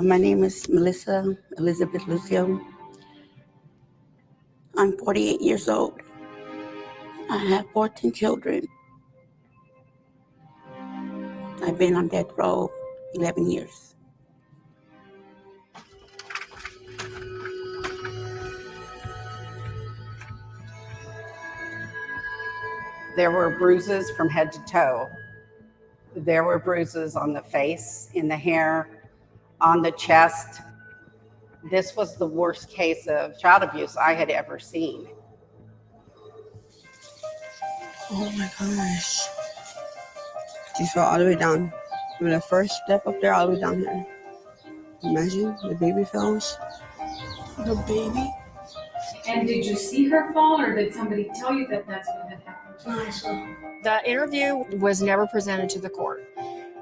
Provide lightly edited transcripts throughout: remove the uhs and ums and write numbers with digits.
My name is Melissa Elizabeth Lucio. I'm 48 years old. I have 14 children. I've been on death row 11 years. There were bruises from head to toe. There were bruises on the face, in the hair, on the chest. This was the worst case of child abuse I had ever seen. Oh my gosh. She fell all the way down. From the first step up there all the way down here. Imagine the baby falls. The baby? And did you see her fall, or did somebody tell you that that's what had happened? The interview was never presented to the court.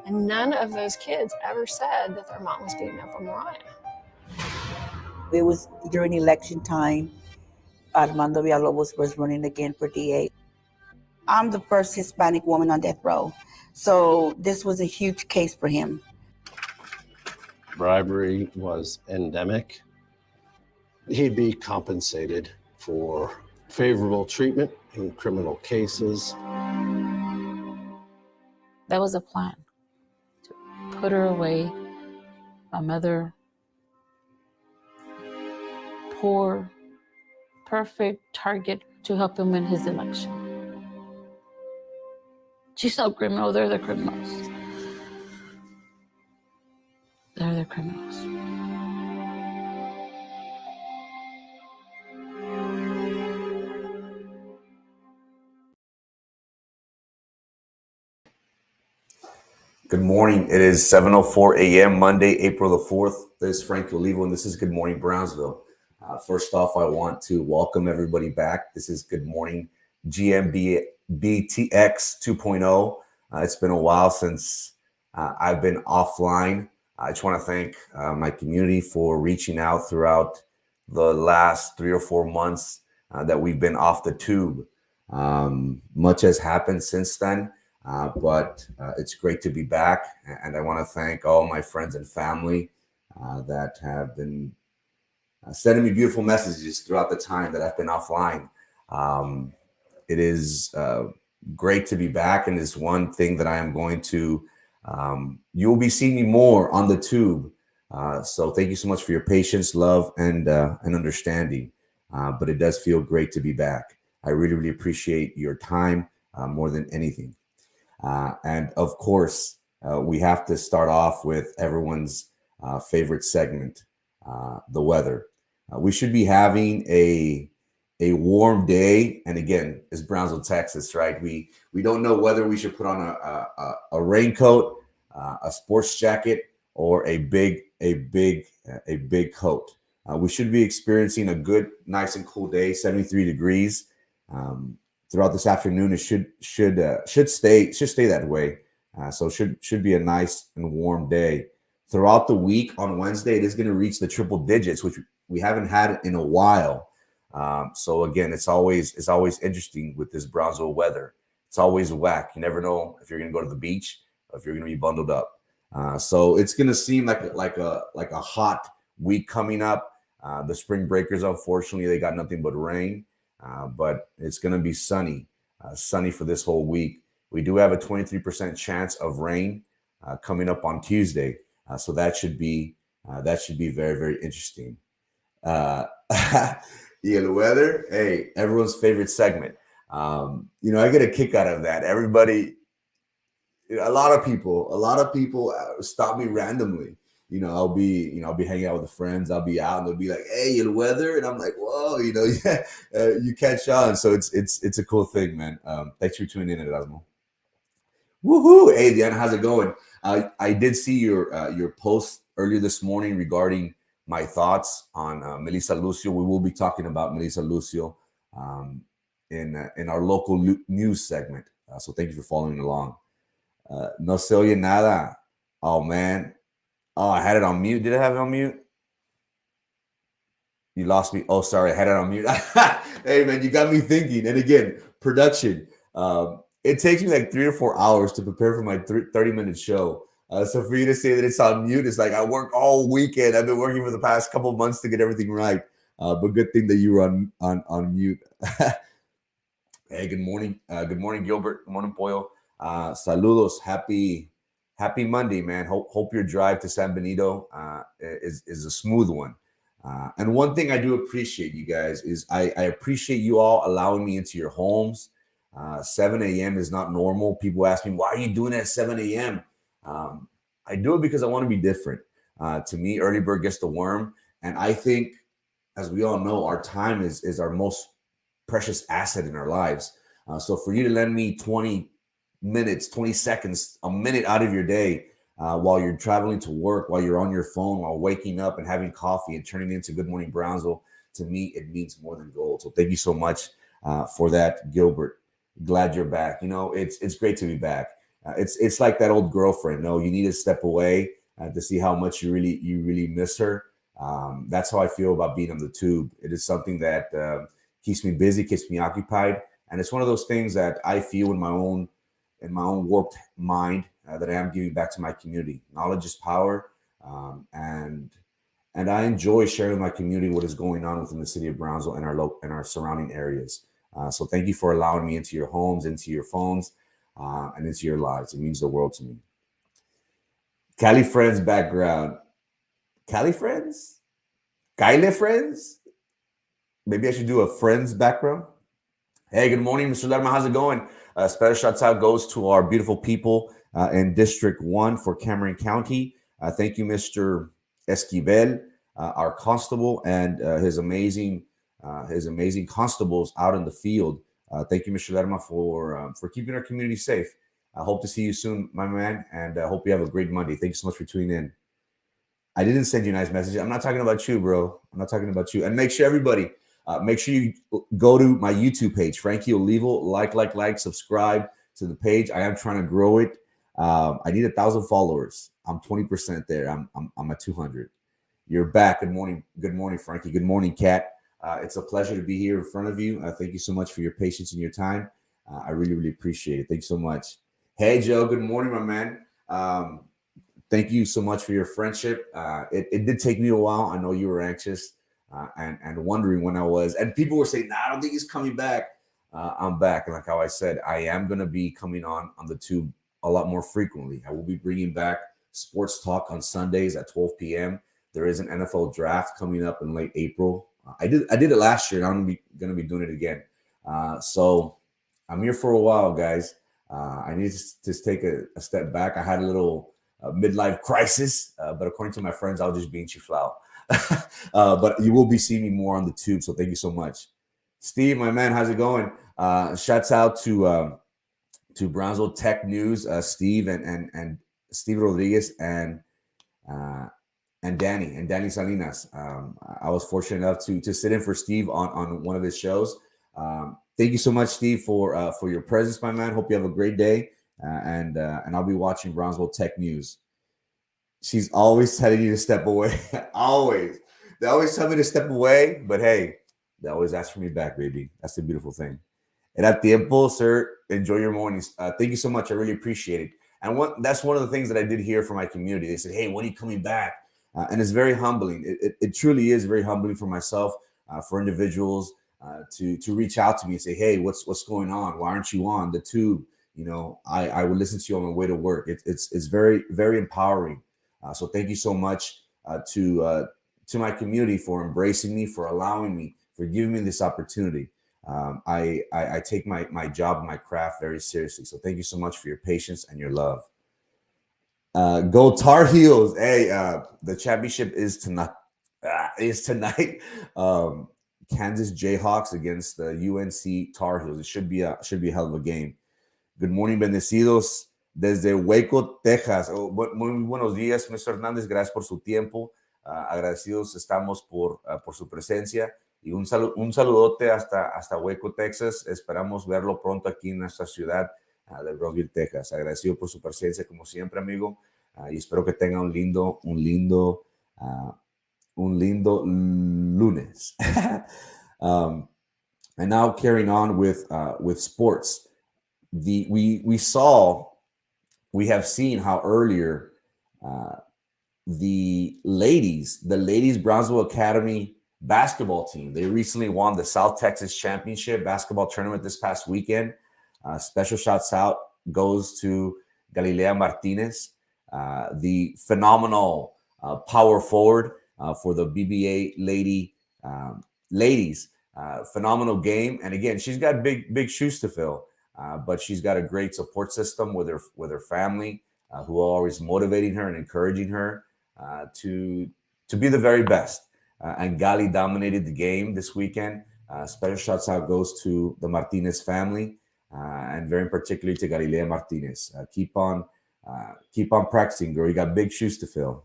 And none of those kids ever said that their mom was beaten up on Mariah. It was during election time. Armando Villalobos was running again for DA. I'm the first Hispanic woman on death row. So this was a huge case for him. Bribery was endemic. He'd be compensated for favorable treatment in criminal cases. That was a plan, to put her away, a mother, poor, perfect target to help him win his election. She's no criminal, they're the criminals. They're the criminals. Good morning. It is 7:04 a.m. Monday, April the 4th. This is Frank Olivo, and this is Good Morning Brownsville. First off, I want to welcome everybody back. This is Good Morning Gmbtx 2.0. It's been a while since I've been offline. I just want to thank my community for reaching out throughout the last 3 or 4 months that we've been off the tube. Much has happened since then. But it's great to be back, and I want to thank all my friends and family that have been sending me beautiful messages throughout the time that I've been offline. It is great to be back, and it's one thing that I am going to, you will be seeing me more on the tube. So thank you so much for your patience, love, and understanding. But it does feel great to be back. I really, really appreciate your time more than anything. And of course, we have to start off with everyone's favorite segment, the weather. We should be having a warm day, and again, it's Brownsville, Texas, right? We don't know whether we should put on a raincoat, a sports jacket, or a big coat. We should be experiencing a good, nice and cool day, 73 degrees. Throughout this afternoon, it should stay that way. So should be a nice and warm day. Throughout the week on Wednesday, it is going to reach the triple digits, which we haven't had in a while. So again, it's always interesting with this Brownsville weather. It's always whack. You never know if you're going to go to the beach or if you're going to be bundled up. So it's going to seem like a hot week coming up. The spring breakers, unfortunately, they got nothing but rain. But it's going to be sunny for this whole week. We do have a 23% chance of rain coming up on Tuesday. So that should be very, very interesting. Yeah, the weather, hey, everyone's favorite segment. I get a kick out of that. Everybody, a lot of people stop me randomly. I'll be hanging out with the friends. I'll be out and they'll be like, "Hey, the weather," and I'm like, "Whoa," yeah, you catch on. So it's a cool thing, man. Thanks for tuning in, Erasmo. Woohoo! Hey, Diana, how's it going? I did see your post earlier this morning regarding my thoughts on Melissa Lucio. We will be talking about Melissa Lucio in our local news segment. So thank you for following along. No se oye nada. Oh man. Oh, I had it on mute. Did I have it on mute? You lost me. Oh, sorry. I had it on mute. Hey, man, you got me thinking. And again, production. It takes me like 3 or 4 hours to prepare for my 30-minute show. So for you to say that it's on mute, it's like I work all weekend. I've been working for the past couple of months to get everything right. But good thing that you were on mute. Hey, good morning. Good morning, Gilbert. Good morning, Pollo. Saludos. Happy Monday, man. Hope your drive to San Benito is a smooth one. And one thing I do appreciate, you guys, is I appreciate you all allowing me into your homes. 7 a.m. is not normal. People ask me, why are you doing it at 7 a.m.? I do it because I want to be different. To me, early bird gets the worm. And I think, as we all know, our time is our most precious asset in our lives. So for you to lend me 20 minutes, 20 seconds, a minute out of your day while you're traveling to work, while you're on your phone, while waking up and having coffee and turning it into Good Morning Brownsville, to me, it means more than gold. So thank you so much for that, Gilbert. Glad you're back. You know, it's great to be back. It's like that old girlfriend. No, you need to step away to see how much you really miss her. That's how I feel about being on the tube. It is something that keeps me busy, keeps me occupied, and it's one of those things that I feel in my own warped mind that I am giving back to my community. Knowledge is power, and I enjoy sharing with my community what is going on within the city of Brownsville and our surrounding areas. So thank you for allowing me into your homes, into your phones, and into your lives. It means the world to me. Cali Friends background. Cali Friends? Kyle Friends? Maybe I should do a Friends background. Hey, good morning, Mr. Lerma. How's it going? Special shouts out goes to our beautiful people in District 1 for Cameron County. Thank you, Mr. Esquivel, our constable, and his amazing constables out in the field. Thank you, Mr. Lerma, for keeping our community safe. I hope to see you soon, my man, and I hope you have a great Monday. Thank you so much for tuning in. I didn't send you a nice message. I'm not talking about you, bro. I'm not talking about you. And make sure everybody, make sure you go to my YouTube page, Frankie Olivo, like, subscribe to the page. I am trying to grow it. I need 1,000 followers. I'm 20% there. I'm at 200. You're back. Good morning, Frankie. Good morning, Kat. It's a pleasure to be here in front of you. Thank you so much for your patience and your time. I really appreciate it. Thank you so much. Hey, Joe. Good morning, my man. Thank you so much for your friendship. It did take me a while. I know you were anxious and wondering when I was. And people were saying, nah, I don't think he's coming back. I'm back. And like how I said, I am going to be coming on the tube a lot more frequently. I will be bringing back sports talk on Sundays at 12 p.m. There is an NFL draft coming up in late April. I did it last year, and I'm going to be doing it again. So I'm here for a while, guys. I need to just take a step back. I had a little midlife crisis, but according to my friends, I'll just be in chiflao. But you will be seeing me more on the tube, so thank you so much. Steve, my man, how's it going? Shouts out to Brownsville Tech News, Steve and Steve Rodriguez and Danny Salinas. I was fortunate enough to sit in for Steve on one of his shows. Thank you so much, Steve, for your presence, my man. Hope you have a great day. And I'll be watching Brownsville Tech News. She's always telling you to step away. Always. They always tell me to step away, but hey, they always ask for me back, baby. That's the beautiful thing. Era tiempo, sir. Enjoy your mornings. Thank you so much. I really appreciate it. And that's one of the things that I did hear from my community. They said, hey, when are you coming back? And it's very humbling. It truly is very humbling for myself, for individuals to reach out to me and say, hey, what's going on? Why aren't you on the tube? You know, I would listen to you on my way to work. It's very, very empowering. So thank you so much to my community for embracing me, for allowing me, for giving me this opportunity. I take my job and my craft very seriously. So thank you so much for your patience and your love. Go Tar Heels. Hey, the championship is tonight. Kansas Jayhawks against the UNC Tar Heels. It should be a hell of a game. Good morning, bendecidos. Desde Waco, Texas. Muy buenos días, Mr. Hernández. Gracias por su tiempo. Agradecidos estamos por su presencia. Y un saludote hasta Waco, Texas. Esperamos verlo pronto aquí en nuestra ciudad de Brownsville, Texas. Agradecido por su presencia, como siempre, amigo. Y espero que tenga un lindo lunes. And now carrying on with sports. We have seen how earlier The ladies Brownsville Academy basketball team, they recently won the South Texas Championship basketball tournament this past weekend. Special shouts out goes to Galilea Martinez, the phenomenal power forward for the BBA ladies. Phenomenal game, and again, she's got big shoes to fill, but she's got a great support system with her family, who are always motivating her and encouraging her to be the very best. And Gali dominated the game this weekend. Special shouts out goes to the Martinez family, and very particularly to Galilea Martinez. Keep on practicing, girl. You got big shoes to fill.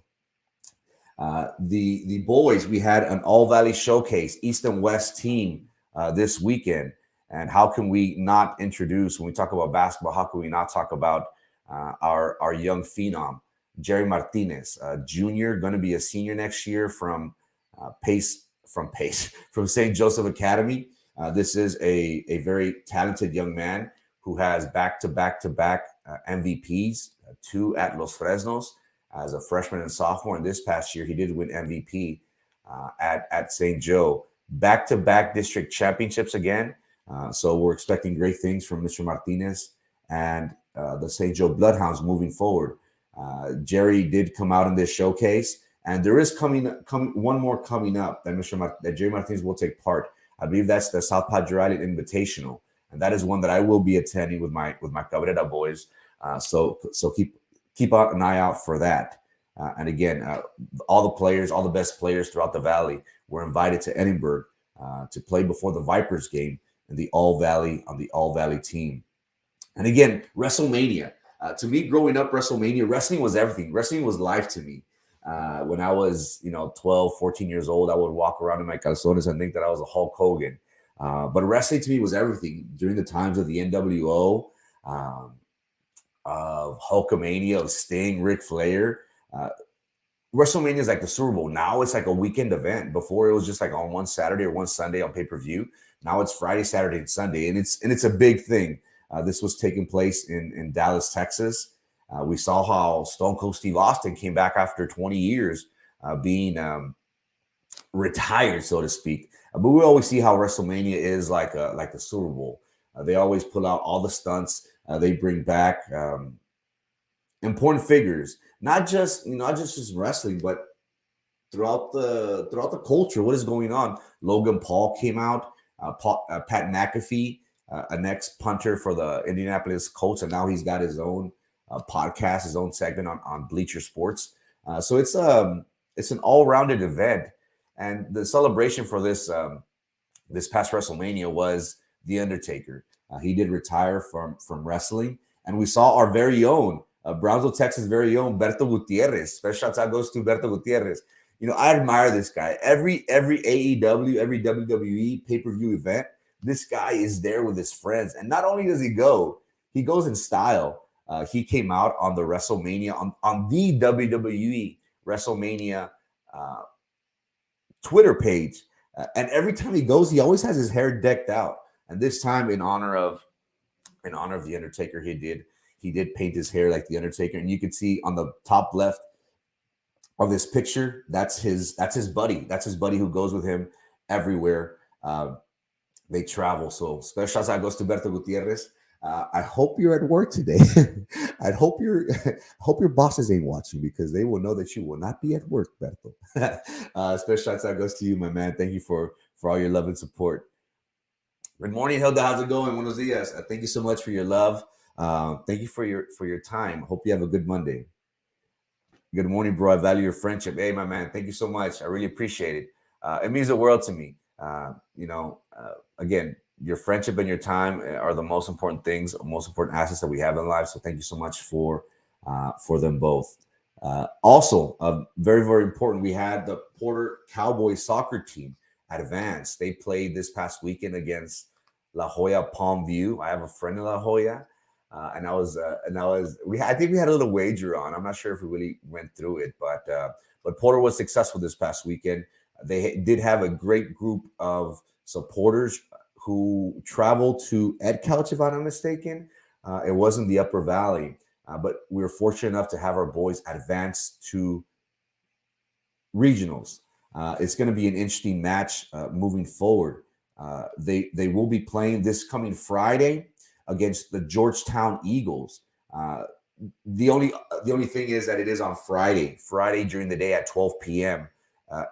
The boys, we had an All Valley Showcase East and West team this weekend. And how can we not introduce, when we talk about basketball, how can we not talk about our young phenom, Jerry Martinez, junior, going to be a senior next year from St. Joseph Academy. This is a very talented young man who has back-to-back MVPs, 2 at Los Fresnos as a freshman and sophomore. And this past year, he did win MVP at St. Joe. Back-to-back district championships again. So we're expecting great things from Mr. Martinez and the St. Joe Bloodhounds moving forward. Jerry did come out in this showcase, and there is coming one more coming up that Jerry Martinez will take part. I believe that's the South Padre Island Invitational, and that is one that I will be attending with my Cabrera boys. So keep an eye out for that. And again, all the best players throughout the valley were invited to Edinburgh to play before the Vipers game in the All Valley team. And again, WrestleMania. To me, growing up, wrestling was everything. Wrestling was life to me. When I was, 12, 14 years old, I would walk around in my calzones and think that I was a Hulk Hogan. But wrestling to me was everything. During the times of the NWO, of Hulkamania, of Sting, Ric Flair, WrestleMania is like the Super Bowl. Now it's like a weekend event. Before it was just like on one Saturday or one Sunday on pay-per-view. Now it's Friday, Saturday, and Sunday, and it's a big thing. This was taking place in Dallas, Texas. We saw how Stone Cold Steve Austin came back after 20 years being retired, so to speak. But we always see how WrestleMania is like the Super Bowl. They always pull out all the stunts. They bring back important figures, not just wrestling, but throughout the culture. What is going on? Logan Paul came out. Pat McAfee, an ex-punter for the Indianapolis Colts, and now he's got his own podcast, his own segment on Bleacher Sports. So it's an all-rounded event, and the celebration for this past WrestleMania was The Undertaker. He did retire from wrestling, and we saw our very own Brownsville, Texas' very own Berto Gutierrez. Special shout out goes to Berto Gutierrez. I admire this guy. Every AEW, every WWE pay-per-view event, this guy is there with his friends. And not only does he goes in style. He came out on the WrestleMania, on the WWE WrestleMania Twitter page. And every time he goes, he always has his hair decked out. And this time, in honor of The Undertaker, he did paint his hair like The Undertaker. And you can see on the top left of this picture, that's his buddy. That's his buddy who goes with him everywhere. They travel. So special shout out goes to Berto Gutierrez. I hope you're at work today. I hope your bosses ain't watching, because they will know that you will not be at work, Berto. Special shout out goes to you, my man. Thank you for all your love and support. Good morning, Hilda. How's it going? Buenos dias. Thank you so much for your love. Thank you for your time. Hope you have a good Monday. Good morning, bro. I value your friendship. Hey, my man. Thank you so much. I really appreciate it. It means the world to me. Again, your friendship and your time are the most important things, most important assets that we have in life. So thank you so much for them both. Also, very, very important, we had the Porter Cowboys soccer team advance. They played this past weekend against La Jolla Palm View. I have a friend in La Jolla. I think we had a little wager on. I'm not sure if we really went through it, but Porter was successful this past weekend. They did have a great group of supporters who traveled to Ed Couch, if I'm not mistaken. It wasn't the Upper Valley. but we were fortunate enough to have our boys advance to regionals. It's going to be an interesting match moving forward. They will be playing this coming Friday against the Georgetown Eagles. The only thing is that it is on Friday during the day at 12 p.m.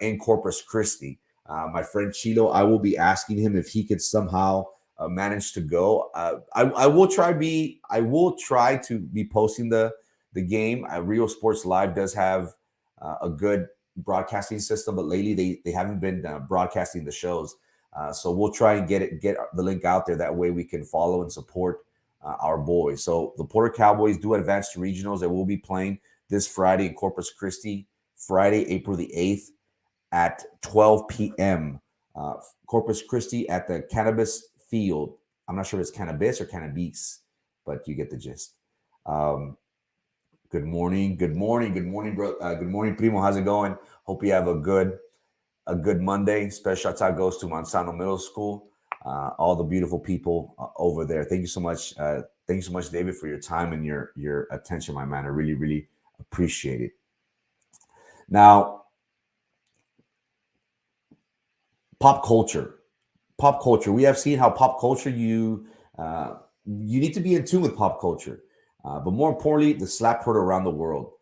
In Corpus Christi. My friend Chilo, I will be asking him if he could somehow manage to go. I will try to be posting the game. Rio Sports Live does have a good broadcasting system, but lately they haven't been broadcasting the shows. So we'll try and get the link out there. That way we can follow and support our boys. So the Porter Cowboys do advance to regionals. They will be playing this Friday in Corpus Christi, Friday, April the 8th at 12 p.m. Corpus Christi at the Cannabis Field. I'm not sure if it's Cannabis or Cannabis, but you get the gist. Good morning, bro. Good morning, Primo. How's it going? Hope you have a good Monday. Special shout out goes to Monsanto Middle School. All the beautiful people over there. Thank you so much. Thank you so much, David, for your time and your attention, my man. I really, really appreciate it. Now, pop culture. We have seen how pop culture you need to be in tune with pop culture, but more importantly, the slap heard around the world.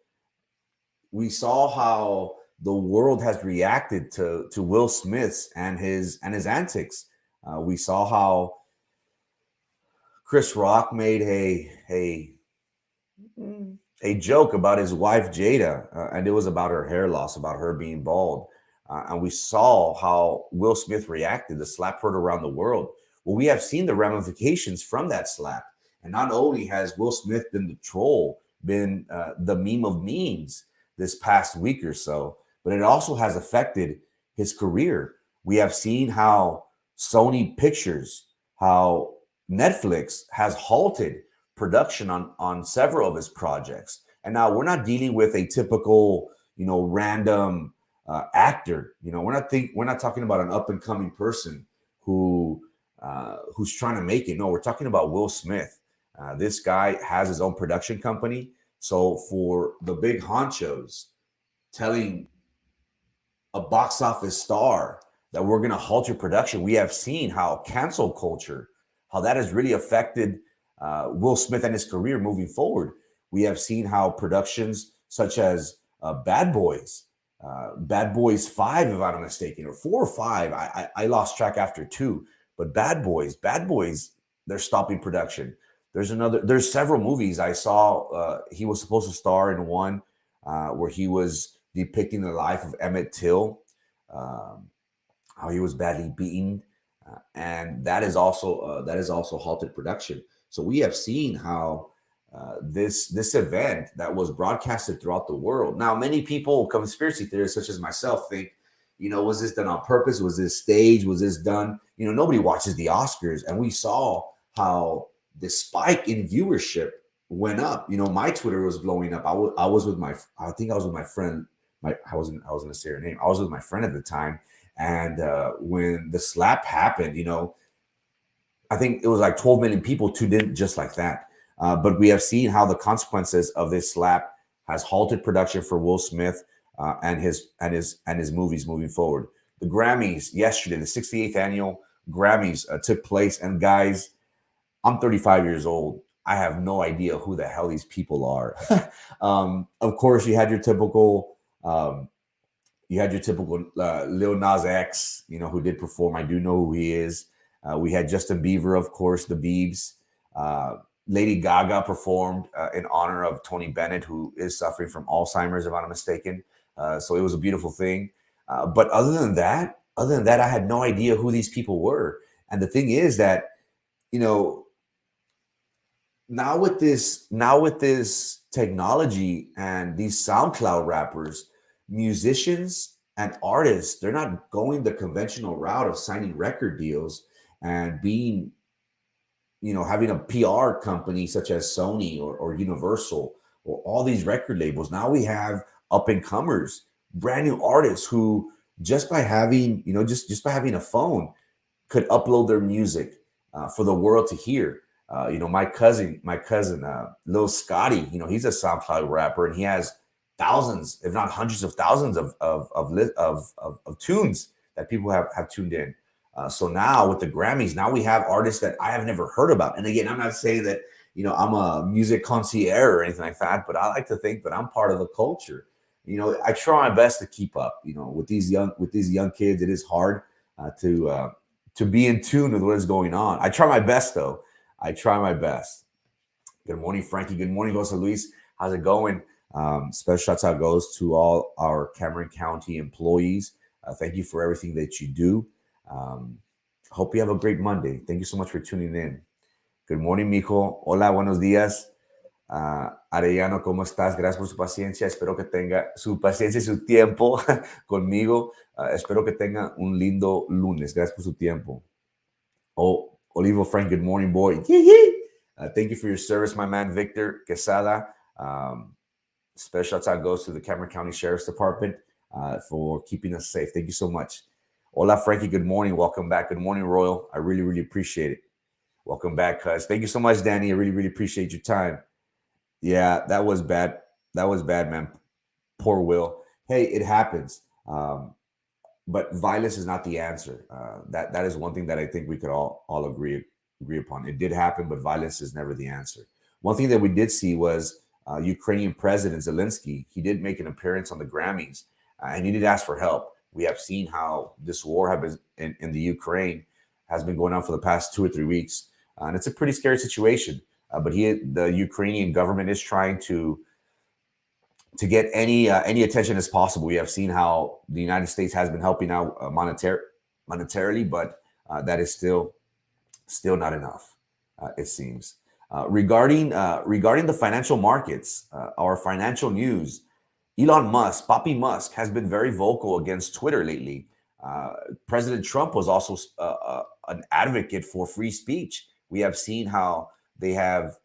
We saw how the world has reacted to Will Smith and his antics. We saw how Chris Rock made a joke about his wife Jada, and it was about her hair loss, about her being bald. And we saw how Will Smith reacted. The slap heard around the world. Well, we have seen the ramifications from that slap. And not only has Will Smith been the troll, been the meme of memes this past week or so, but it also has affected his career. We have seen how Sony Pictures, how Netflix has halted production on several of his projects. And now we're not dealing with a typical, random actor. We're not talking about an up and coming person who's trying to make it. No, we're talking about Will Smith. This guy has his own production company. So for the big honchos telling a box office star that we're going to halt your production, we have seen how cancel culture, how that has really affected Will Smith and his career moving forward. We have seen how productions such as Bad Boys 5, if I'm not mistaken, or 4 or 5, I lost track after 2, but Bad Boys, they're stopping production. There's several movies I saw. He was supposed to star in one where he was depicting the life of Emmett Till, how he was badly beaten, and that is also halted production. So we have seen how this event that was broadcasted throughout the world. Now, many people, conspiracy theorists such as myself, think, was this done on purpose? Was this staged? Was this done? Nobody watches the Oscars, and we saw how the spike in viewership went up. My Twitter was blowing up. I was with my friend. I wasn't going to say her name. I was with my friend at the time, and when the slap happened, I think it was like 12 million people tuned in just like that. But we have seen how the consequences of this slap has halted production for Will Smith and his movies moving forward. The Grammys yesterday, the 68th annual Grammys took place, and guys, I'm 35 years old. I have no idea who the hell these people are. Of course, you had your typical Lil Nas X, who did perform. I do know who he is. We had Justin Bieber, of course, the Biebs. Lady Gaga performed in honor of Tony Bennett, who is suffering from Alzheimer's, if I'm not mistaken. So it was a beautiful thing. But other than that, I had no idea who these people were. And the thing is that, now with this technology and these SoundCloud rappers, musicians and artists, they're not going the conventional route of signing record deals and being, having a PR company such as Sony or Universal or all these record labels. Now we have up and comers, brand new artists who just by having, just by having a phone could upload their music for the world to hear. My cousin, Lil Scotty, he's a SoundCloud rapper, and he has thousands, if not hundreds of thousands of tunes that people have tuned in. So now with the Grammys, now we have artists that I have never heard about. And again, I'm not saying that I'm a music concierge or anything like that, but I like to think that I'm part of the culture. I try my best to keep up. With these young kids, it is hard to be in tune with what is going on. I try my best, though. I try my best. Good morning, Frankie. Good morning, Jose Luis. How's it going? Special shouts out goes to all our Cameron County employees. Thank you for everything that you do. Hope you have a great Monday. Thank you so much for tuning in. Good morning, mijo. Hola, buenos días. Arellano, ¿cómo estás? Gracias por su paciencia. Espero que tenga su paciencia y su tiempo conmigo. Espero que tenga un lindo lunes. Gracias por su tiempo. Olivo Frank, good morning, boy. Thank you for your service, my man, Victor Quesada. Special shout out goes to the Cameron County Sheriff's Department for keeping us safe. Thank you so much. Hola, Frankie. Good morning. Welcome back. Good morning, Royal. I really, really appreciate it. Welcome back, cuz. Thank you so much, Danny. I really, really appreciate your time. Yeah, that was bad. That was bad, man. Poor Will. Hey, it happens. But violence is not the answer. That is one thing that I think we could all agree upon. It did happen, but violence is never the answer. One thing that we did see was Ukrainian President Zelensky. He did make an appearance on the Grammys, and he did ask for help. We have seen how this war in the Ukraine has been going on for the past 2 or 3 weeks, and it's a pretty scary situation. But the Ukrainian government is trying to get any attention as possible. We have seen how the United States has been helping out monetarily, but that is still not enough, it seems. Regarding the financial markets, our financial news, Elon Musk, Papi Musk, has been very vocal against Twitter lately. President Trump was also an advocate for free speech. We have seen how they have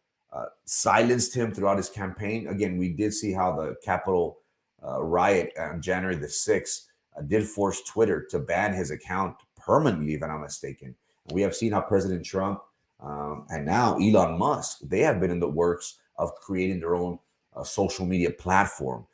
silenced him throughout his campaign. Again, we did see how the Capitol riot on January the 6th did force Twitter to ban his account permanently, if I'm not mistaken. We have seen how President Trump and now Elon Musk, they have been in the works of creating their own social media platform.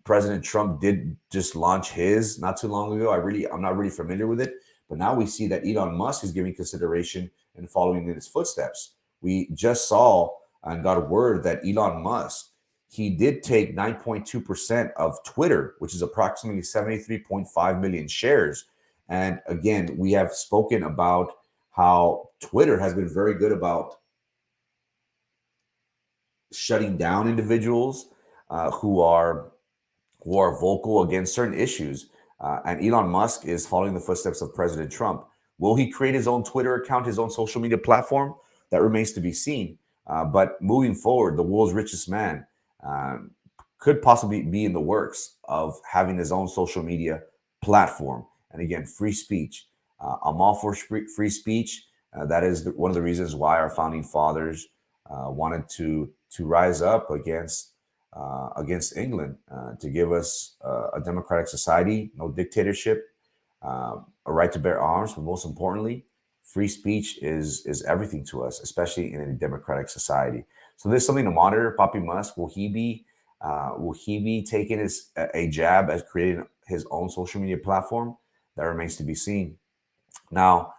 President Trump did just launch his not too long ago. I'm not really familiar with it, but now we see that Elon Musk is giving consideration and following in his footsteps. We just saw and got word that Elon Musk, he did take 9.2% of Twitter, which is approximately 73.5 million shares. And again, we have spoken about how Twitter has been very good about shutting down individuals who are vocal against certain issues. And Elon Musk is following the footsteps of President Trump. Will he create his own Twitter account, his own social media platform? That remains to be seen. But moving forward, the world's richest man could possibly be in the works of having his own social media platform. And again, free speech. I'm all for free speech. That is one of the reasons why our founding fathers wanted to rise up against England, to give us a democratic society, no dictatorship, a right to bear arms, but most importantly, free speech is everything to us, especially in a democratic society. So there's something to monitor. Papi Musk, will he be taking a jab at creating his own social media platform? That remains to be seen. Now,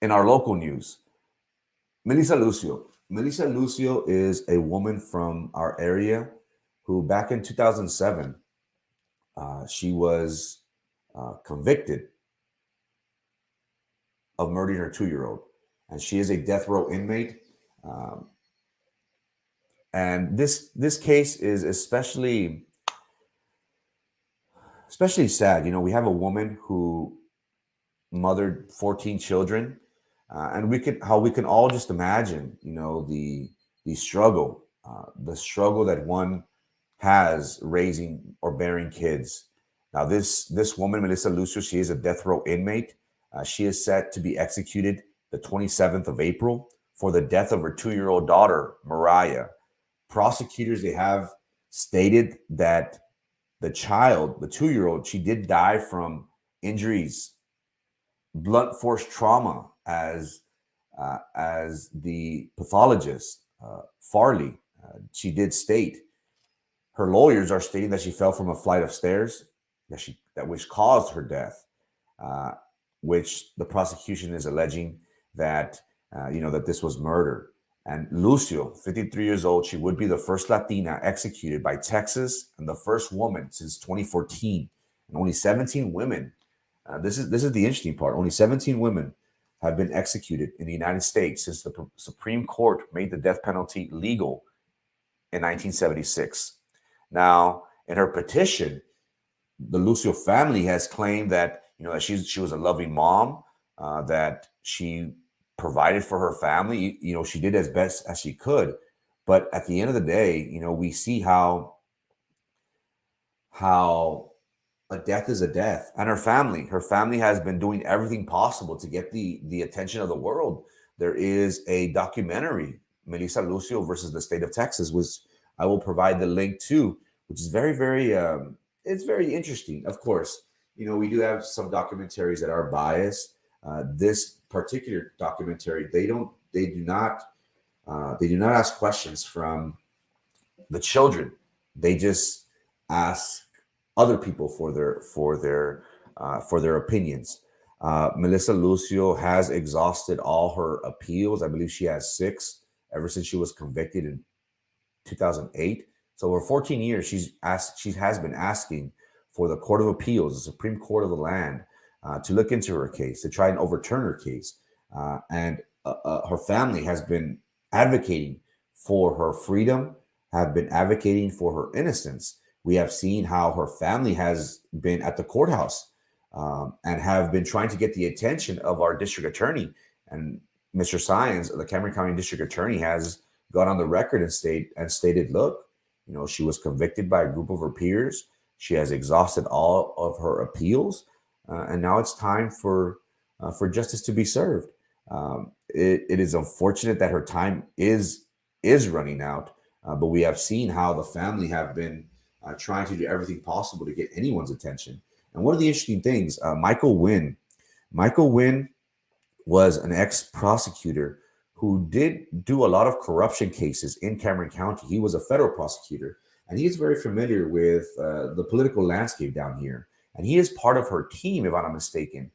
in our local news, Melissa Lucio is a woman from our area who back in 2007, she was convicted of murdering her 2-year-old. And she is a death row inmate. And this case is especially sad. We have a woman who mothered 14 children. And we can all just imagine, the struggle that one has raising or bearing kids. Now, this woman, Melissa Lucio, she is a death row inmate. She is set to be executed the 27th of April for the death of her 2-year-old daughter, Mariah. Prosecutors, they have stated that the 2-year-old, she did die from injuries, blunt force trauma, as As the pathologist, Farley, she did state, her lawyers are stating that she fell from a flight of stairs, that which caused her death, which the prosecution is alleging that that this was murder. And Lucio, 53 years old, she would be the first Latina executed by Texas and the first woman since 2014. And only 17 women. This is the interesting part. Only 17 women have been executed in the United States since the Supreme Court made the death penalty legal in 1976. Now, in her petition, the Lucio family has claimed that that she was a loving mom, that she provided for her family. She did as best as she could, but at the end of the day, we see how a death is a death. And her family has been doing everything possible to get the attention of the world. There is a documentary, Melissa Lucio versus the state of Texas, which I will provide the link to, which is very, very, it's very interesting. Of course, we do have some documentaries that are biased. This particular documentary, they do not ask questions from the children. They just ask other people for their opinions. Melissa Lucio has exhausted all her appeals. I believe she has 6 ever since she was convicted in 2008. So over 14 years, she has been asking for the Court of Appeals, the Supreme Court of the land, to look into her case, to try and overturn her case. And her family has been advocating for her freedom, have been advocating for her innocence. We have seen how her family has been at the courthouse and have been trying to get the attention of our district attorney. And Mr. Sines, the Cameron County District Attorney, has gone on the record and stated, look, she was convicted by a group of her peers. She has exhausted all of her appeals, and now it's time for justice to be served. It is unfortunate that her time is running out, but we have seen how the family have been trying to do everything possible to get anyone's attention. And one of the interesting things, Michael Wynn was an ex-prosecutor who did do a lot of corruption cases in Cameron County. He was a federal prosecutor, and he is very familiar with the political landscape down here. And he is part of her team, if I'm not mistaken.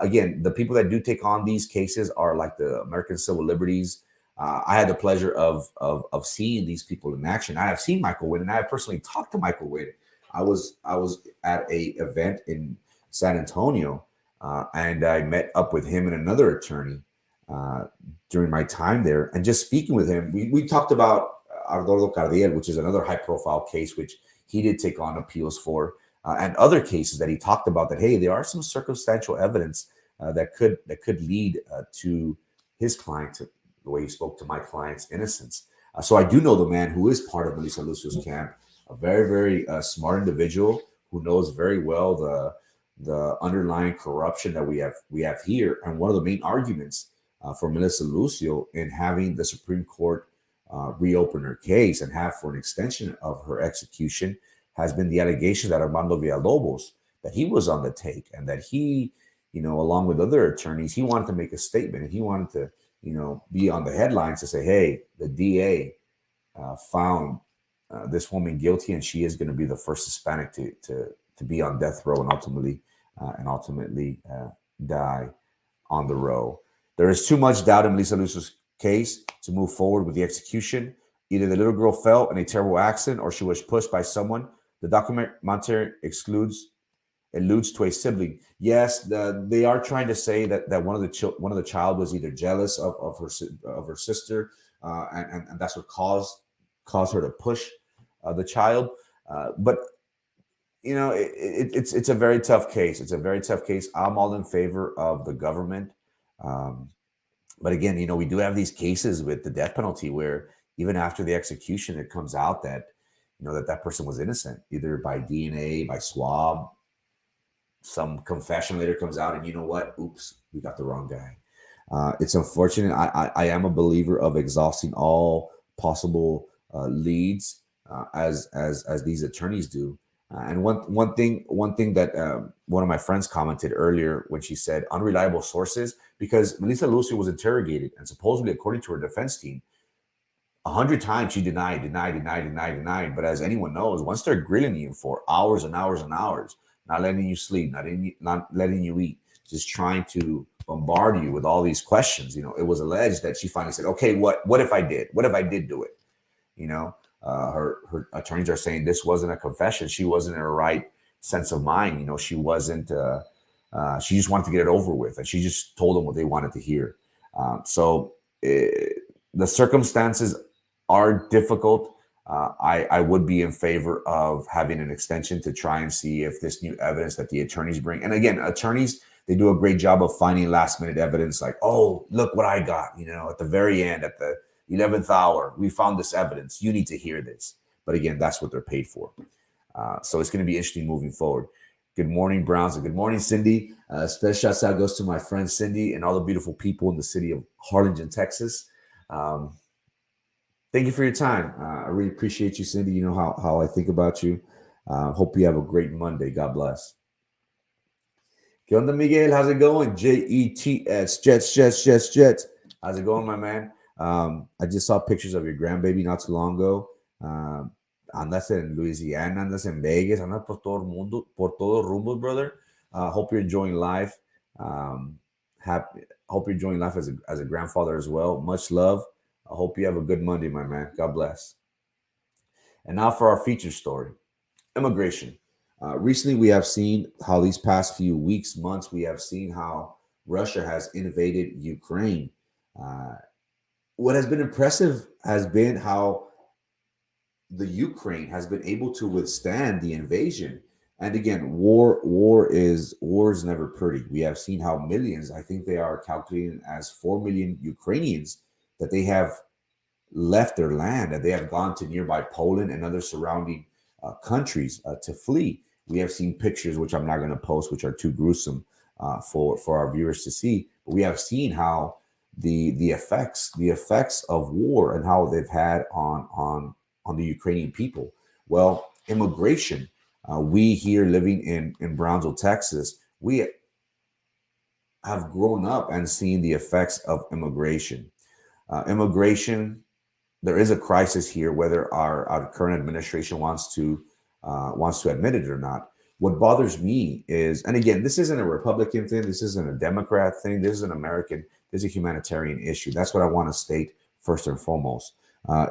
Again, the people that do take on these cases are like the American Civil Liberties. I had the pleasure of seeing these people in action. I have seen Michael Wynn, and I have personally talked to Michael Wynn. I was at a event in San Antonio, and I met up with him and another attorney during my time there. And just speaking with him, we talked about Arnoldo Cardiel, which is another high-profile case, which he did take on appeals for, and other cases that he talked about that, hey, there are some circumstantial evidence that could lead to his client, the way he spoke to my client's innocence. So I do know the man who is part of Melissa Lucio's camp, a very, very smart individual who knows very well the underlying corruption that we have here. And one of the main arguments for Melissa Lucio in having the Supreme Court reopen her case and have for an extension of her execution has been the allegation that Armando Villalobos, that he was on the take, and that he, along with other attorneys, he wanted to make a statement, and he wanted to, be on the headlines to say, hey, the DA found this woman guilty, and she is going to be the first Hispanic to be on death row and ultimately die on the row. There is too much doubt in Melissa Lucio's case to move forward with the execution. Either the little girl fell in a terrible accident, or she was pushed by someone. The documentary alludes to a sibling. Yes, they are trying to say that one of the child was either jealous of her sister, and that's what caused her to push the child. But it's a very tough case. It's a very tough case. I'm all in favor of the government, but again, we do have these cases with the death penalty where even after the execution, it comes out that that person was innocent, either by DNA, by swab. Some confession later comes out, and oops, we got the wrong guy. It's unfortunate. I am a believer of exhausting all possible leads, as these attorneys do. And one thing that one of my friends commented earlier when she said unreliable sources, because Melissa Lucio was interrogated, and supposedly, according to her defense team, 100 times she denied. But as anyone knows, once they're grilling you for hours and hours and hours, not letting you sleep, not letting you eat, just trying to bombard you with all these questions, it was alleged that she finally said, okay, what if I did? What if I did do it? Her attorneys are saying this wasn't a confession. She wasn't in her right sense of mind. She wasn't, she just wanted to get it over with. And she just told them what they wanted to hear. The circumstances are difficult. I would be in favor of having an extension to try and see if this new evidence that the attorneys bring. And again, attorneys, they do a great job of finding last minute evidence like, oh, look what I got, at the very end, at the 11th hour, we found this evidence. You need to hear this. But again, that's what they're paid for. So it's going to be interesting moving forward. Good morning, Browns, and good morning, Cindy. Special shout out goes to my friend Cindy and all the beautiful people in the city of Harlingen, Texas. Thank you for your time. I really appreciate you, Cindy. You know how I think about you. Hope you have a great Monday. God bless. ¿Qué onda, Miguel? How's it going? Jets, Jets. How's it going, my man? I just saw pictures of your grandbaby not too long ago. Andas en Louisiana, andas en Vegas, andas por todo el mundo, por todo rumbo, brother. Hope you're enjoying life. Hope you're enjoying life as a grandfather as well. Much love. I hope you have a good Monday, my man. God bless. And now for our feature story, immigration. Recently, we have seen how these past few weeks, months, we have seen how Russia has invaded Ukraine. What has been impressive has been how the Ukraine has been able to withstand the invasion. And again, war is never pretty. We have seen how millions, I think they are calculating as 4 million Ukrainians, that they have left their land, and they have gone to nearby Poland and other surrounding countries to flee. We have seen pictures, which I'm not going to post, which are too gruesome for our viewers to see. But we have seen how the effects of war and how they've had on the Ukrainian people. Well, immigration. We here living in Brownsville, Texas, we have grown up and seen the effects of immigration. Immigration, there is a crisis here, whether our current administration wants to admit it or not. What bothers me is, and again, this isn't a Republican thing, this isn't a Democrat thing, this is an American, this is a humanitarian issue. That's what I want to state first and foremost.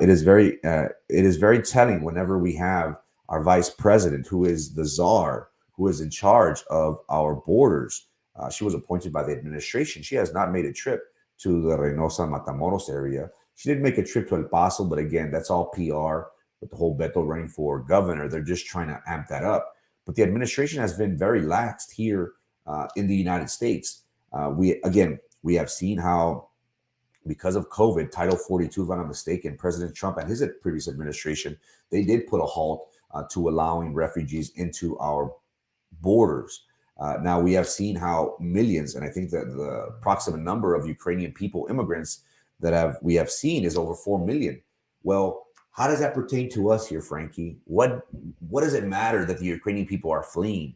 It is very telling whenever we have our vice president, who is the czar, who is in charge of our borders. She was appointed by the administration. She has not made a trip to the Reynosa Matamoros area. She did make a trip to El Paso, but again, that's all PR with the whole Beto running for governor. They're just trying to amp that up. But the administration has been very lax here in the United States. We have seen how, because of COVID, Title 42, if I'm not mistaken, President Trump and his previous administration, they did put a halt to allowing refugees into our borders. Now we have seen how millions, and I think that the approximate number of Ukrainian people, immigrants we have seen is over 4 million. Well, how does that pertain to us here, Frankie? What does it matter that the Ukrainian people are fleeing?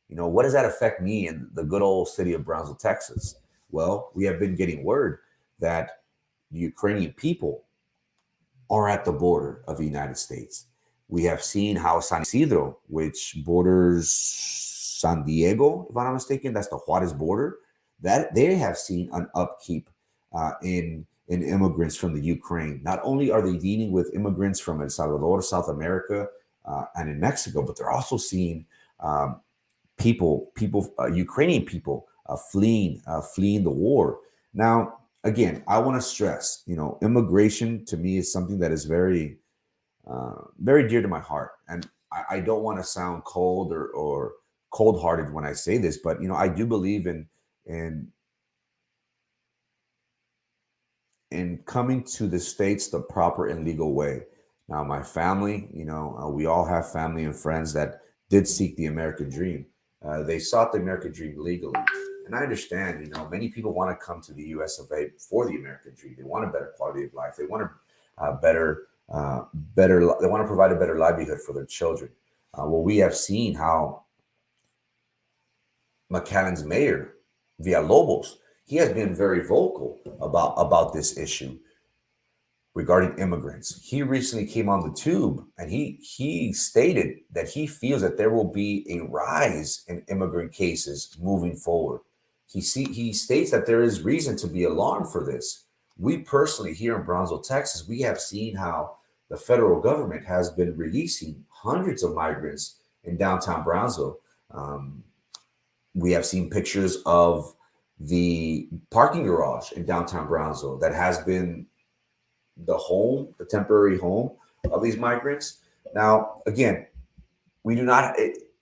What does that affect me in the good old city of Brownsville, Texas? Well, we have been getting word that the Ukrainian people are at the border of the United States. We have seen how San Isidro, which borders San Diego, if I'm not mistaken, that's the Juarez border, that they have seen an upkeep in immigrants from the Ukraine. Not only are they dealing with immigrants from El Salvador, South America, and in Mexico, but they're also seeing Ukrainian people fleeing the war. Now, again, I want to stress, immigration to me is something that is very, very dear to my heart, and I don't want to sound cold or cold-hearted when I say this, but I do believe in coming to the States the proper and legal way. Now, my family, we all have family and friends that did seek the American dream. They sought the American dream legally. And I understand, many people want to come to the US of A for the American dream. They want a better quality of life. They want they want to provide a better livelihood for their children. Well, we have seen how McAllen's mayor, Villalobos, he has been very vocal about this issue regarding immigrants. He recently came on the tube and he stated that he feels that there will be a rise in immigrant cases moving forward. He states that there is reason to be alarmed for this. We personally here in Brownsville, Texas, we have seen how the federal government has been releasing hundreds of migrants in downtown Brownsville. We have seen pictures of the parking garage in downtown Brownsville that has been the temporary home of these migrants. Now, again, we do not,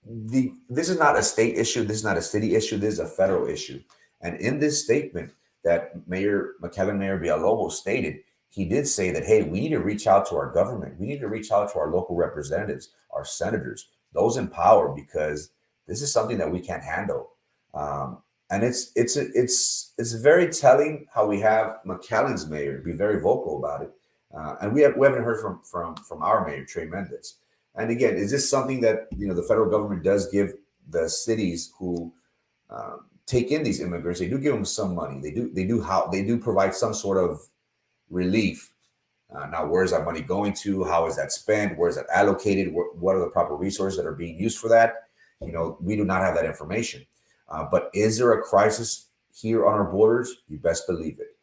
this is not a state issue. This is not a city issue. This is a federal issue. And in this statement that Mayor Villalobos stated, he did say that, hey, we need to reach out to our government. We need to reach out to our local representatives, our senators, those in power, because this is something that we can't handle. And it's very telling how we have McAllen's mayor be very vocal about it, and we haven't heard from our mayor Trey Mendez. And again, is this something that the federal government does give the cities who take in these immigrants? They do give them some money. They do provide some sort of relief. Now, where is that money going to? How is that spent? Where is that allocated? What are the proper resources that are being used for that? We do not have that information. But is there a crisis here on our borders? You best believe it.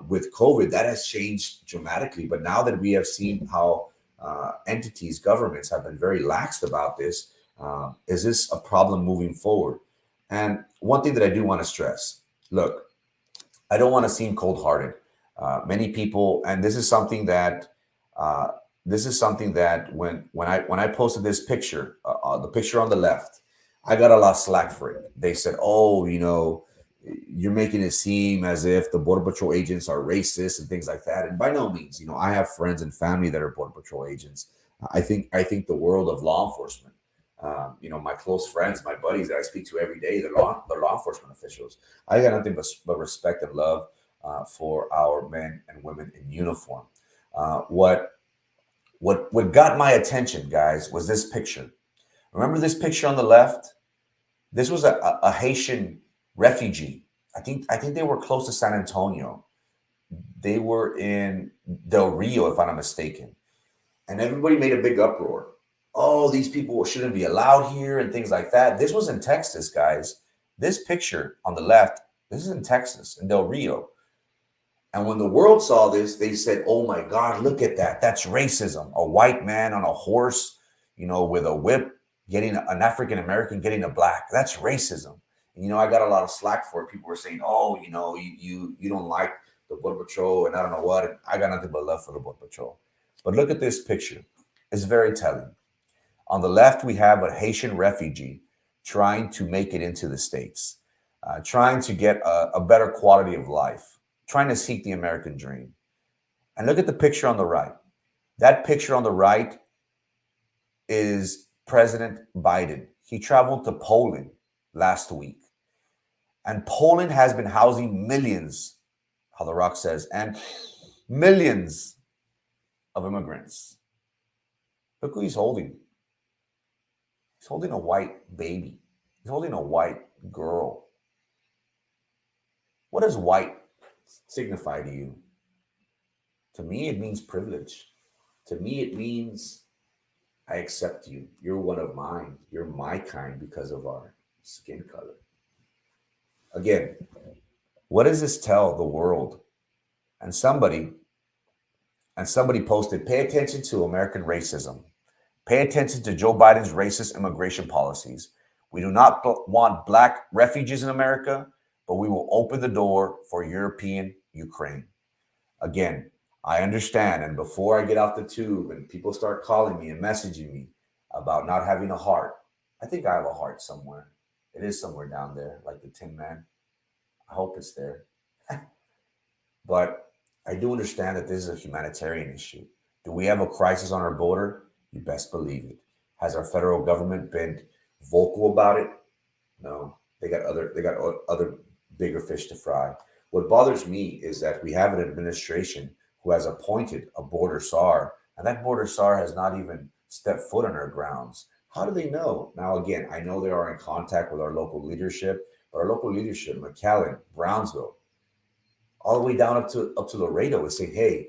With COVID, that has changed dramatically. But now that we have seen how entities, governments have been very lax about this, is this a problem moving forward? And one thing that I do want to stress, look, I don't want to seem cold-hearted. Many people, and this is something that when I posted this picture, the picture on the left, I got a lot of slack for it. They said, oh, you're making it seem as if the Border Patrol agents are racist and things like that. And by no means, I have friends and family that are Border Patrol agents. I think the world of law enforcement, my close friends, my buddies that I speak to every day, they're law enforcement officials. I got nothing but respect and love for our men and women in uniform. What got my attention, guys, was this picture. Remember this picture on the left? This was a Haitian refugee. I think they were close to San Antonio. They were in Del Rio, if I'm not mistaken. And everybody made a big uproar. Oh, these people shouldn't be allowed here and things like that. This was in Texas, guys. This picture on the left, this is in Texas, in Del Rio. And when the world saw this, they said, oh my God, look at that. That's racism. A white man on a horse, with a whip, getting an African-American, getting a black. That's racism. And, I got a lot of slack for it. People were saying, oh, you don't like the Border Patrol and I don't know what. And I got nothing but love for the Border Patrol. But look at this picture. It's very telling. On the left, we have a Haitian refugee trying to make it into the States, trying to get a better quality of life, trying to seek the American dream. And look at the picture on the right. That picture on the right is President Biden. He traveled to Poland last week. And Poland has been housing millions, how The Rock says, and millions of immigrants. Look who he's holding. He's holding a white baby. He's holding a white girl. What does white signify to you? To me, it means privilege. To me, it means I accept you. You're one of mine. You're my kind because of our skin color. Again, what does this tell the world? And somebody posted, pay attention to American racism. Pay attention to Joe Biden's racist immigration policies. We do not want black refugees in America, but we will open the door for European Ukraine. Again, I understand. And before I get off the tube and people start calling me and messaging me about not having a heart, I think I have a heart somewhere. It is somewhere down there, like the Tin Man. I hope it's there. But I do understand that this is a humanitarian issue. Do we have a crisis on our border? You best believe it. Has our federal government been vocal about it? No. They got other bigger fish to fry. What bothers me is that we have an administration who has appointed a border czar, and that border czar has not even stepped foot on our grounds. How do they know? Now, again, I know they are in contact with our local leadership, but our local leadership, McAllen, Brownsville, all the way down up to Laredo is saying, hey,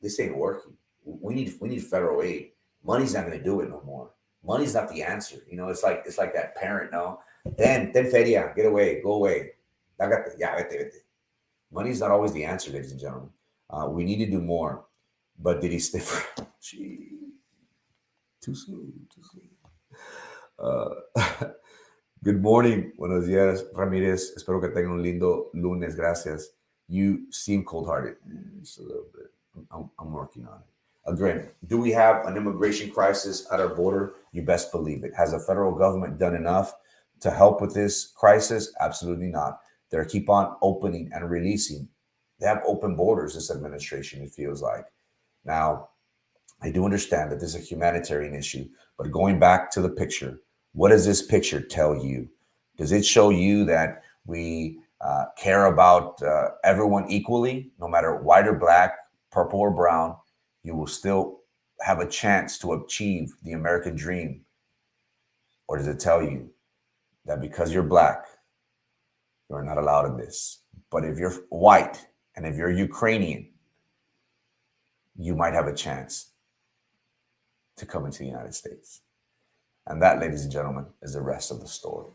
this ain't working. We need federal aid. Money's not going to do it no more. Money's not the answer. You know, it's like that parent, no? Ten feria, get away, go away. Vete. Money's not always the answer, ladies and gentlemen. We need to do more. But did he stay for too soon? Good morning. Buenos días, Ramirez. Espero que tengan un lindo lunes. Gracias. You seem cold-hearted. Just a little bit. I'm working on it. Again, do we have an immigration crisis at our border? You best believe it. Has the federal government done enough to help with this crisis? Absolutely not. They keep on opening and releasing. They have open borders, this administration, it feels like. Now, I do understand that this is a humanitarian issue, but going back to the picture, what does this picture tell you? Does it show you that we care about everyone equally, no matter white or black, purple or brown? You will still have a chance to achieve the American dream? Or does it tell you that because you're black, you're not allowed in this? But if you're white and if you're Ukrainian, you might have a chance to come into the United States. And that, ladies and gentlemen, is the rest of the story.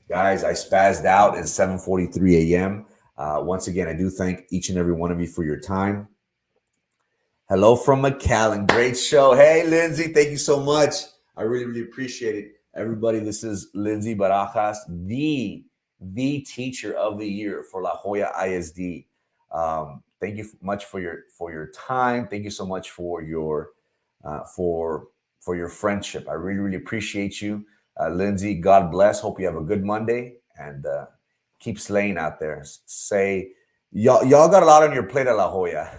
Guys, I spazzed out at 7:43 a.m. Once again, I do thank each and every one of you for your time. Hello from McAllen. Great show. Hey, Lindsay, thank you so much. I really, really appreciate it. Everybody, this is Lindsay Barajas, the teacher of the year for La Jolla ISD. Thank you much for your time. Thank you so much for your friendship. I really, really appreciate you. Lindsay, God bless. Hope you have a good Monday and keep slaying out there. Say, y'all got a lot on your plate at La Jolla.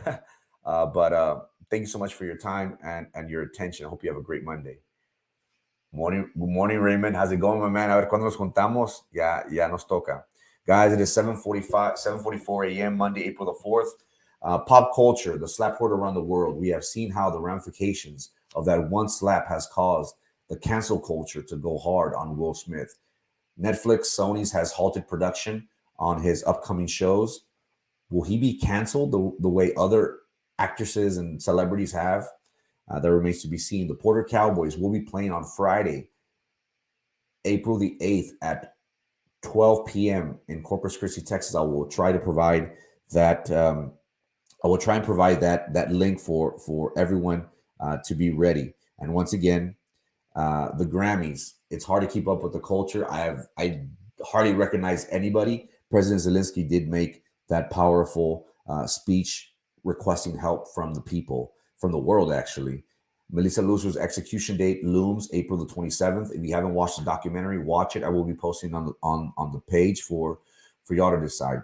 But thank you so much for your time and your attention. I hope you have a great Monday. Good morning, Raymond. How's it going, my man? A ver cuando nos juntamos. Ya nos toca. Guys, it is 7:44 a.m. Monday, April the 4th. Pop culture, the slap horde around the world. We have seen how the ramifications of that one slap has caused the cancel culture to go hard on Will Smith. Netflix, Sony's has halted production on his upcoming shows. Will he be canceled the way other actresses and celebrities have? That remains to be seen. The Porter Cowboys will be playing on Friday, April the 8th at 12 p.m. in Corpus Christi, Texas. I will try to provide that. I will try and provide that link for everyone to be ready. And once again, the Grammys. It's hard to keep up with the culture. I hardly recognize anybody. President Zelensky did make that powerful speech requesting help from the people, from the world, actually. Melissa Lucio's execution date looms April the 27th. If you haven't watched the documentary, watch it. I will be posting on the page for y'all to decide.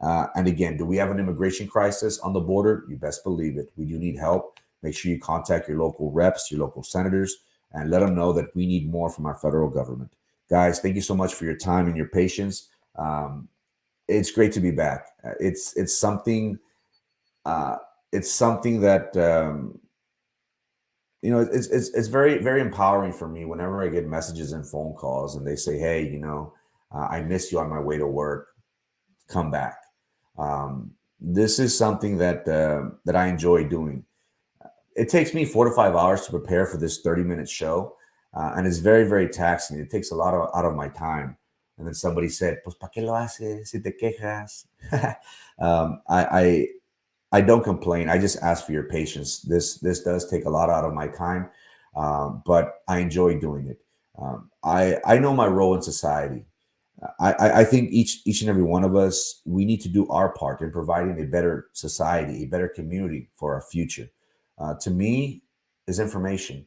And again, do we have an immigration crisis on the border? You best believe it. We do need help. Make sure you contact your local reps, your local senators, and let them know that we need more from our federal government. Guys, thank you so much for your time and your patience. It's great to be back. It's something that it's very, very empowering for me whenever I get messages and phone calls and they say, hey, I miss you on my way to work. Come back. This is something that I enjoy doing. It takes me 4 to 5 hours to prepare for this 30-minute show, and it's very, very taxing. It takes a lot out of my time. And then somebody said, "Pues pa qué lo haces si te quejas?" I don't complain. I just ask for your patience. This does take a lot out of my time, but I enjoy doing it. I know my role in society. I think each and every one of us, we need to do our part in providing a better society, a better community for our future. To me, is information.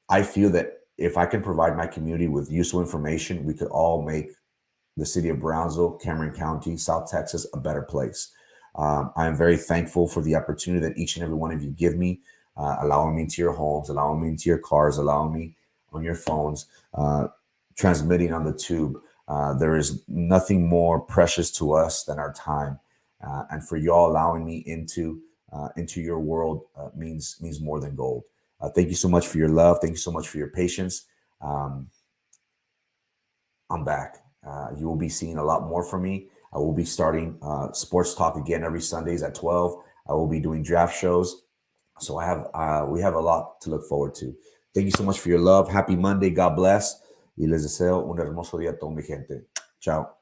I feel that if I can provide my community with useful information, we could all make the city of Brownsville, Cameron County, South Texas, a better place. I am very thankful for the opportunity that each and every one of you give me, allowing me into your homes, allowing me into your cars, allowing me on your phones, transmitting on the tube. There is nothing more precious to us than our time. And for y'all allowing me into your world means more than gold. Thank you so much for your love. Thank you so much for your patience. I'm back. You will be seeing a lot more from me. I will be starting sports talk again every Sundays at 12. I will be doing draft shows. So we have a lot to look forward to. Thank you so much for your love. Happy Monday. God bless. Y les deseo un hermoso día a toda mi gente. Ciao.